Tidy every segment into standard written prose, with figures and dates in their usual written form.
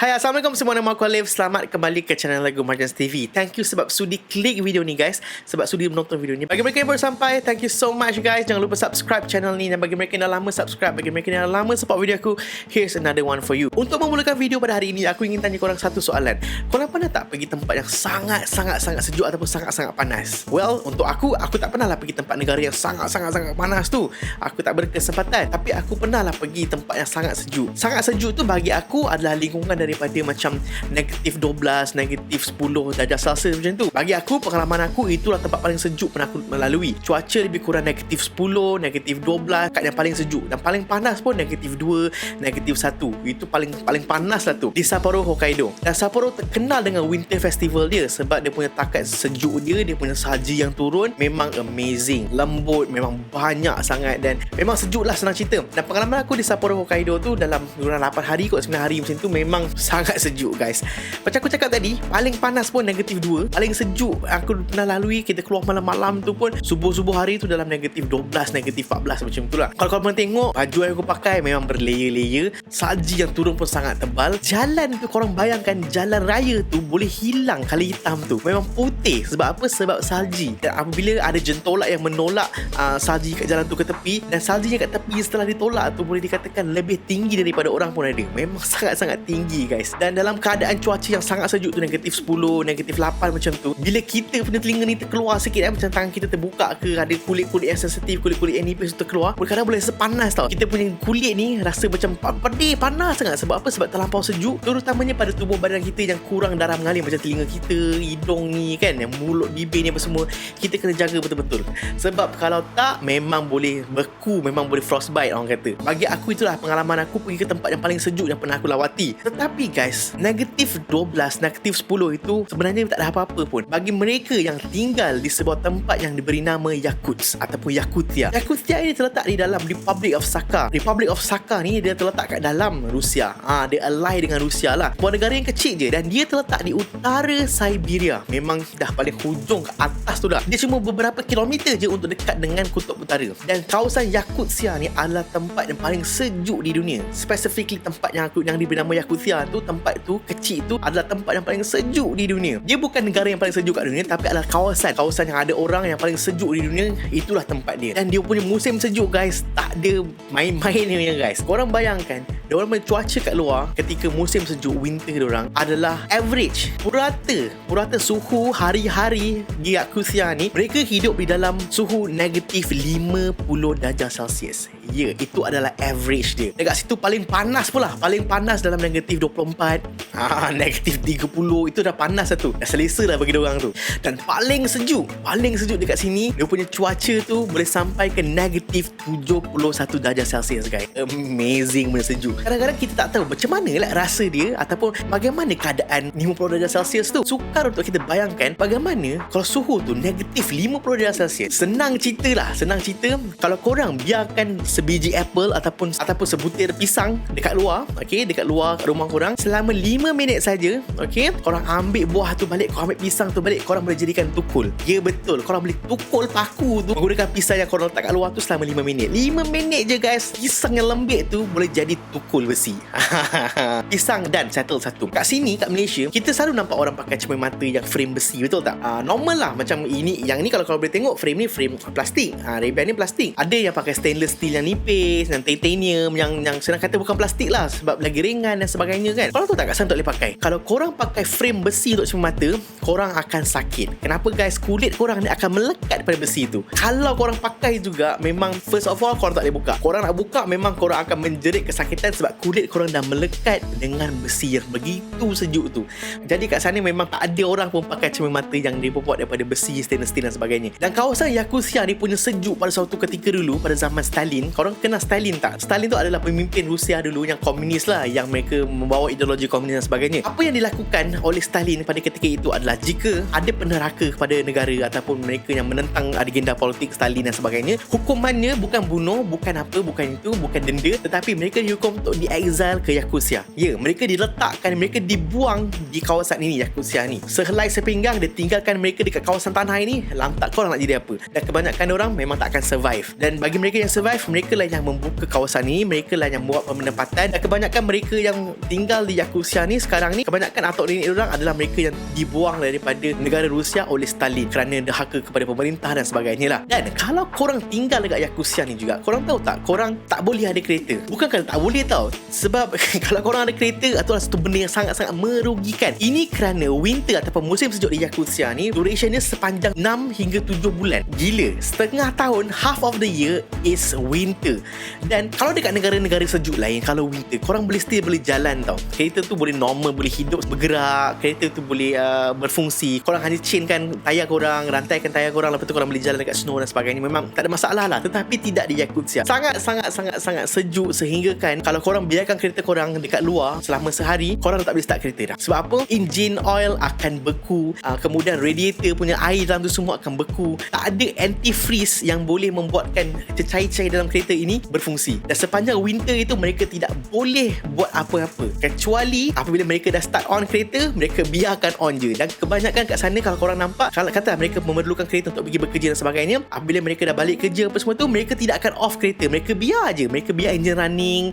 Hai, Assalamualaikum semua, nama aku Alif. Selamat kembali ke channel Lego Margins TV. Thank you sebab sudi klik video ni guys, sebab sudi menonton video ni. Bagi mereka yang baru sampai, thank you so much guys. Jangan lupa subscribe channel ni. Dan bagi mereka yang dah lama subscribe, bagi mereka yang dah lama support video aku, here's another one for you. Untuk memulakan video pada hari ini, aku ingin tanya korang satu soalan. Korang pernah tak pergi tempat yang sangat sejuk ataupun sangat panas? Well, untuk aku tak pernah lah pergi tempat negara yang sangat panas tu. Aku tak berkesempatan. Tapi aku pernah lah pergi tempat yang sangat sejuk. Sangat sejuk tu bagi aku adalah lingkungan daripada macam negatif 12, negatif 10 darjah Celsius macam tu. Bagi aku, pengalaman aku, itulah tempat paling sejuk pernah aku melalui. Cuaca lebih kurang negatif 10, negatif 12 kat yang paling sejuk. Dan paling panas pun negatif 2, negatif 1. Itu paling panas lah tu, di Sapporo, Hokkaido. Dan Sapporo terkenal dengan winter festival dia sebab dia punya takat sejuk dia punya salji yang turun memang amazing, lembut, memang banyak sangat dan memang sejuk lah, senang cerita. Dan pengalaman aku di Sapporo, Hokkaido tu dalam 8 hari kot, 9 hari macam tu, memang sangat sejuk guys. Macam aku cakap tadi, paling panas pun negatif 2. Paling sejuk aku pernah lalui, kita keluar malam-malam tu pun subuh-subuh hari tu dalam negatif 12, negatif 14 macam tu lah. Kalau korang tengok baju yang aku pakai memang berlayer-layer, salji yang turun pun sangat tebal. Jalan tu, korang bayangkan jalan raya tu boleh hilang kala hitam tu, memang putih. Sebab apa? Sebab salji. Dan apabila ada jentolak yang menolak salji kat jalan tu ke tepi, dan salji yang kat tepi setelah ditolak tu boleh dikatakan lebih tinggi daripada orang pun ada. Memang sangat tinggi guys. Dan dalam keadaan cuaca yang sangat sejuk tu, negatif 10, negatif 8 macam tu, bila kita punya telinga ni terkeluar sikit macam tangan kita terbuka ke, ada kulit-kulit yang sensitif, kulit-kulit yang nipis tu terkeluar, kadang boleh sepanas tau. Kita punya kulit ni rasa macam pedih, panas sangat. Sebab apa? Sebab terlampau sejuk, terutamanya pada tubuh badan kita yang kurang darah mengalir, macam telinga kita, hidung ni kan, yang mulut, bibir ni apa semua, kita kena jaga betul-betul. Sebab kalau tak, memang boleh beku, memang boleh frostbite orang kata. Bagi aku, itulah pengalaman aku pergi ke tempat yang paling sejuk yang pernah aku lawati. Tetapi guys, negatif 12, negatif 10 itu sebenarnya tak ada apa-apa pun bagi mereka yang tinggal di sebuah tempat yang diberi nama Yakutsk ataupun Yakutia. Yakutia ini terletak di dalam Republic of Sakha. Republic of Sakha ni dia terletak kat dalam Rusia. Dia ally dengan Rusia lah. Buat negara yang kecil je, dan dia terletak di utara Siberia. Memang dah paling hujung ke atas tu dah. Dia cuma beberapa kilometer je untuk dekat dengan kutub utara. Dan kawasan Yakutia ni adalah tempat yang paling sejuk di dunia. Specifically tempat yang diberi nama Yakutia tu, tempat tu kecil tu adalah tempat yang paling sejuk di dunia. Dia bukan negara yang paling sejuk kat dunia, tapi adalah kawasan yang ada orang yang paling sejuk di dunia. Itulah tempat dia. Dan dia punya musim sejuk guys, tak ada main-main ni guys. Korang bayangkan, dia orang punya cuaca kat luar ketika musim sejuk, winter dia orang adalah average, purata suhu hari-hari di Yakutia ni, mereka hidup di dalam suhu negatif 50 darjah Celsius. Ya, itu adalah average dia. Dekat situ paling panas pula, paling panas dalam negatif 24, negatif 30, itu dah panas lah tu, dah selesa dah bagi diorang tu. Dan paling sejuk dekat sini, dia punya cuaca tu boleh sampai ke negatif 71 darjah Celsius guys. Amazing punya sejuk. Kadang-kadang kita tak tahu macam mana lah rasa dia ataupun bagaimana keadaan 50 darjah Celsius tu. Sukar untuk kita bayangkan bagaimana kalau suhu tu negatif 50 darjah Celsius. Senang cerita, kalau korang biarkan sebiji apple ataupun sebutir pisang dekat luar, dekat luar rumah korang selama 5 minit saja, korang ambil buah tu balik, korang ambil pisang tu balik, korang boleh jadikan tukul. Ya betul, korang boleh tukul paku tu menggunakan pisang yang korang letak kat luar tu selama 5 minit. 5 minit je guys, pisang yang lembik tu boleh jadi tukul besi. Pisang dan settle satu. Kat sini, kat Malaysia, kita selalu nampak orang pakai cermin mata yang frame besi, betul tak? Normal lah, macam ini, yang ni kalau korang boleh tengok, frame ni frame plastik. Ray-Ban ni plastik. Ada yang pakai stainless steel yang nipis, yang titanium, yang senang kata bukan plastik lah sebab lagi ringan dan sebagainya kan. Korang tahu tak kat sana tak boleh pakai? Kalau korang pakai frame besi untuk cermin mata, korang akan sakit. Kenapa guys? Kulit korang ni akan melekat pada besi tu. Kalau korang pakai juga, memang first of all korang tak boleh buka. Korang nak buka, memang korang akan menjerit kesakitan sebab kulit korang dah melekat dengan besi yang begitu sejuk tu. Jadi kat sana memang tak ada orang pun pakai cermin mata yang dibuat daripada besi, stainless steel dan sebagainya. Dan kawasan Yakutia ni punya sejuk pada suatu ketika dulu, pada zaman Stalin. Korang kenal Stalin tak? Stalin tu adalah pemimpin Rusia dulu yang komunis lah, yang mereka membawa ideologi komunis dan sebagainya. Apa yang dilakukan oleh Stalin pada ketika itu adalah jika ada peneraka kepada negara ataupun mereka yang menentang agenda politik Stalin dan sebagainya, hukumannya bukan bunuh, bukan apa, bukan itu, bukan denda, tetapi mereka dihukum untuk di-exile ke Yakutia. Ya, mereka diletakkan, mereka dibuang di kawasan ini, Yakutia ni. Sehelai sepinggang dia tinggalkan mereka dekat kawasan tanah ini, lantak korang nak jadi apa. Dan kebanyakan orang memang tak akan survive. Dan bagi mereka yang survive, mereka lah yang membuka kawasan ini, mereka lah yang buat penempatan. Dan kebanyakan mereka yang tinggal di Yakutia ni ni sekarang ni kebanyakan atuk nenek diorang adalah mereka yang dibuang daripada negara Rusia oleh Stalin kerana dahaka kepada pemerintah dan sebagainya lah. Dan kalau korang tinggal dekat Yakutia ni juga, korang tahu tak, korang tak boleh ada kereta. Bukan kerana tak boleh tau, sebab kalau korang ada kereta, itu adalah satu benda yang sangat-sangat merugikan. Ini kerana winter ataupun musim sejuk di Yakutia ni durationnya sepanjang 6 hingga 7 bulan. Gila, setengah tahun, half of the year is winter. Dan kalau dekat negara-negara sejuk lain, kalau winter, korang still boleh jalan tau. Kereta tu boleh normal, boleh hidup, bergerak. Kereta tu boleh berfungsi. Korang hanya chainkan tayar korang, rantaikan tayar korang, lepas tu korang boleh jalan dekat snow dan sebagainya. Memang tak ada masalah lah. Tetapi tidak di Yakutia. Sangat sejuk sehingga kan kalau korang biarkan kereta korang dekat luar selama sehari, korang tak boleh start kereta dah. Sebab apa? Engine oil akan beku, kemudian radiator punya air dalam tu semua akan beku. Tak ada antifreeze yang boleh membuatkan cair-cair dalam kereta ini berfungsi. Dan sepanjang winter itu mereka tidak boleh buat apa-apa kecuali apabila mereka dah start on kereta, mereka biarkan on je. Dan kebanyakan kat sana kalau korang nampak, kalau kata mereka memerlukan kereta untuk pergi bekerja dan sebagainya, apabila mereka dah balik kerja apa semua tu, mereka tidak akan off kereta. Mereka biar je, mereka biar engine running,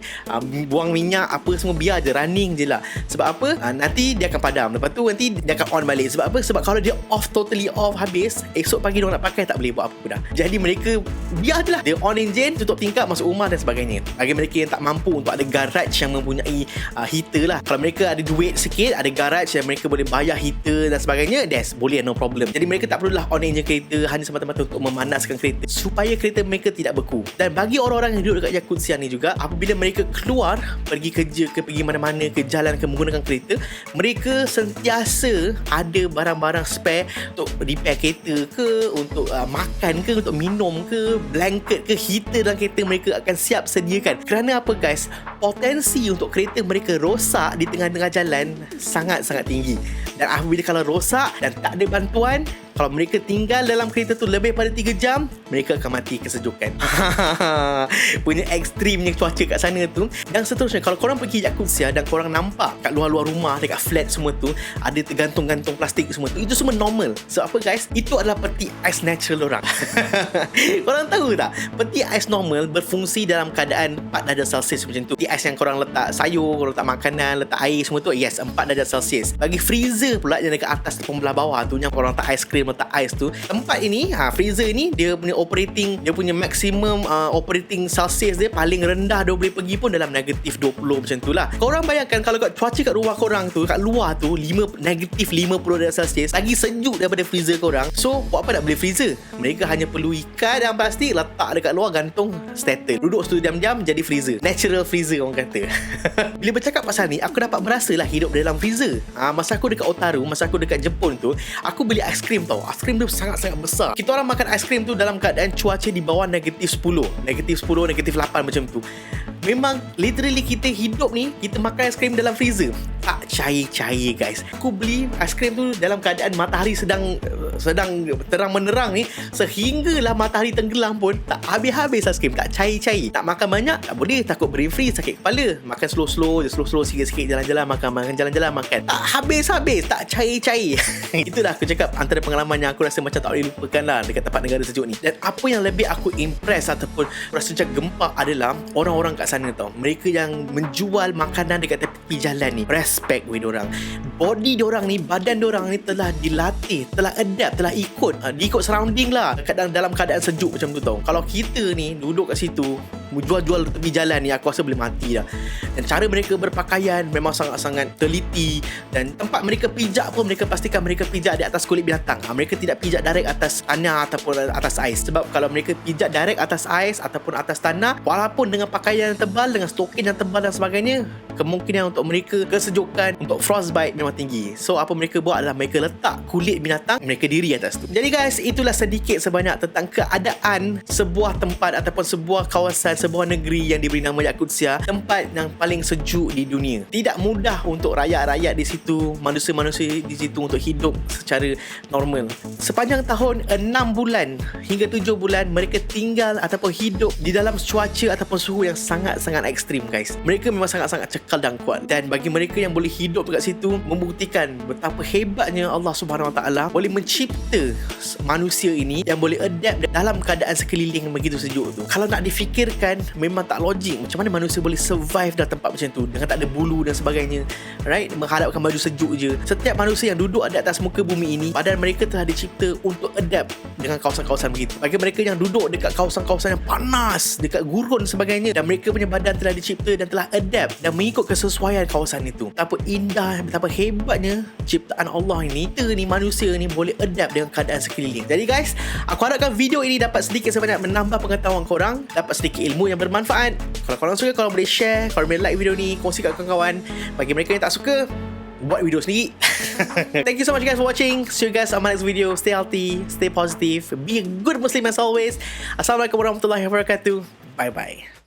buang minyak apa semua, biar je running je lah. Sebab apa? Nanti dia akan padam, lepas tu nanti dia akan on balik. Sebab apa? Sebab kalau dia off, totally off habis, esok pagi diorang nak pakai tak boleh buat apa dah. Jadi mereka biar je lah, dia on engine, tutup tingkap, masuk rumah dan sebagainya. Bagi mereka yang tak mampu untuk ada garage yang mempunyai heater lah, kalau mereka ada duit sikit, ada garage yang mereka boleh bayar heater dan sebagainya, boleh, no problem. Jadi mereka tak perlulah on engine kereta hanya semata-mata untuk memanaskan kereta supaya kereta mereka tidak beku. Dan bagi orang-orang yang duduk dekat Yakutia ni juga, apabila mereka keluar pergi kerja ke pergi mana-mana ke jalan ke menggunakan kereta, mereka sentiasa ada barang-barang spare untuk repair kereta ke, untuk makan ke, untuk minum ke, blanket ke, heater dalam kereta mereka akan siap sediakan. Kerana apa guys? Potensi untuk kereta mereka rosak di tengah-tengah jalan sangat-sangat tinggi. Dan apabila kalau rosak dan tak ada bantuan, kalau mereka tinggal dalam kereta tu lebih pada 3 jam, mereka akan mati kesejukan. Punya ekstrimnya cuaca kat sana tu. Dan seterusnya, kalau korang pergi Yakutia dan korang nampak kat luar-luar rumah, dekat flat semua tu, ada tergantung-gantung plastik semua tu, itu semua normal. Sebab apa guys? Itu adalah peti ais natural orang. Korang tahu tak? Peti ais normal berfungsi dalam keadaan 4 darjah Celsius macam tu. Peti ais yang korang letak sayur, korang letak makanan, letak air semua tu, yes, 4 darjah Celsius. Bagi freezer pula yang dekat atas ataupun belah bawah tu, yang korang letak aiskrim, letak ais tu, tempat ini, freezer ni, dia punya operating, dia punya maximum operating Celsius dia paling rendah dia boleh pergi pun dalam negatif 20 macam tu lah. Korang bayangkan kalau kat cuaca kat rumah korang tu, kat luar tu negatif 50 darjah Celsius, lagi sejuk daripada freezer korang. So buat apa nak beli freezer? Mereka hanya perlu ikat dalam plastik, letak dekat luar, gantung, settle, duduk situ diam-diam, jadi freezer, natural freezer orang kata. Bila bercakap pasal ni, aku dapat merasalah hidup dalam freezer. Masa aku dekat Otaru, masa aku dekat Jepun tu, aku beli aiskrim tau. Aiskrim tu sangat-sangat besar. Kita orang makan aiskrim tu dalam keadaan cuaca di bawah negatif 10, negatif 8 macam tu. Memang literally kita hidup ni, kita makan aiskrim dalam freezer, tak cair-cair guys. Aku beli aiskrim tu dalam keadaan matahari sedang terang menerang ni, sehinggalah matahari tenggelam pun tak habis-habis aiskrim, tak cair-cair. Tak makan banyak tak boleh, takut brain freeze, sakit kepala. Makan slow-slow sikit-sikit, jalan-jalan makan, jalan-jalan makan, tak habis-habis, tak cair-cair. Itulah aku cakap, antara pengalaman yang aku rasa macam tak boleh lupakan lah dekat tempat negara sejuk ni. Dan apa yang lebih aku impress ataupun rasa macam gempak adalah orang-orang kat sana tau. Mereka yang menjual makanan dekat tepi jalan ni, respect weh dorang. Body dorang ni, badan dorang ni telah dilatih, telah adapt, telah ikut surrounding lah, dalam keadaan sejuk macam tu tau. Kalau kita ni duduk kat situ jual-jual tepi jalan ni, aku rasa boleh mati dah. Dan cara mereka berpakaian memang sangat-sangat teliti. Dan tempat mereka pijak pun, mereka pastikan mereka pijak di atas kulit binatang. Mereka tidak pijak direct atas tanah ataupun atas ais. Sebab kalau mereka pijak direct atas ais ataupun atas tanah, walaupun dengan pakaian yang tebal, dengan stokin yang tebal dan sebagainya, kemungkinan untuk mereka kesejukan, untuk frostbite memang tinggi. So apa mereka buat adalah mereka letak kulit binatang, mereka diri atas tu. Jadi guys, itulah sedikit sebanyak tentang keadaan sebuah tempat ataupun sebuah kawasan, sebuah negeri yang diberi nama Yakutia, tempat yang paling sejuk di dunia. Tidak mudah untuk rakyat-rakyat di situ, manusia-manusia di situ untuk hidup secara normal. Sepanjang tahun 6 bulan hingga 7 bulan mereka tinggal ataupun hidup di dalam cuaca ataupun suhu yang sangat-sangat ekstrim guys. Mereka memang sangat-sangat cekal dan kuat. Dan bagi mereka yang boleh hidup dekat situ, membuktikan betapa hebatnya Allah Subhanahu Wa Taala boleh mencipta manusia ini yang boleh adapt dalam keadaan sekeliling yang begitu sejuk tu. Kalau nak difikirkan fikirkan memang tak logik. Macam mana manusia boleh survive dalam tempat macam tu dengan tak ada bulu dan sebagainya, right? Mengharapkan baju sejuk je. Setiap manusia yang duduk ada atas muka bumi ini, badan mereka telah dicipta untuk adapt dengan kawasan-kawasan begitu. Bagi mereka yang duduk dekat kawasan-kawasan yang panas, dekat gurun sebagainya, dan mereka punya badan telah dicipta dan telah adapt dan mengikut kesesuaian kawasan itu. Betapa indah, betapa hebatnya ciptaan Allah ini. Kita ni manusia ni boleh adapt dengan keadaan sekeliling. Jadi guys, aku harapkan video ini dapat sedikit sebanyak menambah pengetahuan korang, dapat sedikit ilmu yang bermanfaat. Kalau korang suka, korang boleh share, korang boleh like video ni, kongsi kat kawan-kawan. Bagi mereka yang tak suka, buat video sendiri. Thank you so much guys for watching. See you guys on my next video. Stay healthy, stay positive, be a good Muslim as always. Assalamualaikum warahmatullahi wabarakatuh. Bye bye.